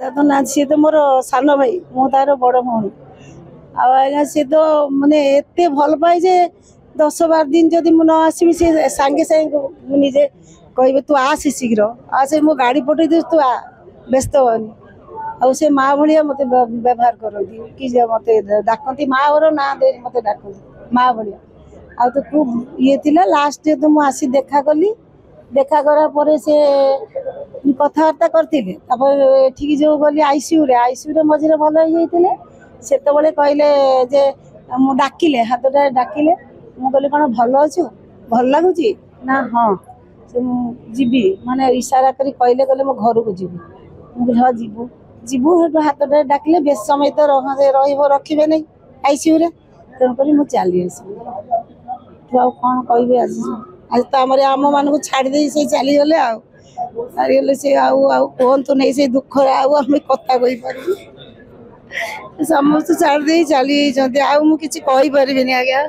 तो ना सी तो मोर सान भाई मु तार बड़ भौणी आज्ञा सी तो माने एत भल पाए जे 10-12 दिन जदि मु न आसबि सी सांगे सांगे निजे कहे तू आस शीघ्र आसे मो गाड़ी पठे दे तू आ व्यस्त होनी आ से माँ भाया मत व्यवहार करती कि मत डाकती माँ और ना दे मत डाकती माँ भाया आ तो खूब ये थिला लास्ट तो मु आसी देखा कली देखा करा पर से कथबार्ता करते ठीक जो गली आईसीयू रे मझे भल हो से कहले जे डाकिले हाथटा डाकिले मु कहली कौन भल अच्छु भल लगुच ना हाँ से जीवी माने इशारा करी कहले कहले मो घर को जीवु मुझे हाँ जीवु जीवु हाथटा डाकिले बेस समय तो रखिए नहीं आईसीयू रे तेणुक मुझे चली आस कौन कह आज आज तो आम मान छाड़ी से चलीगले आगले से कहतु नहीं से दुख आम कथा कही पार समस्त छाड़ी चली मुझे कही पारि आज्ञा।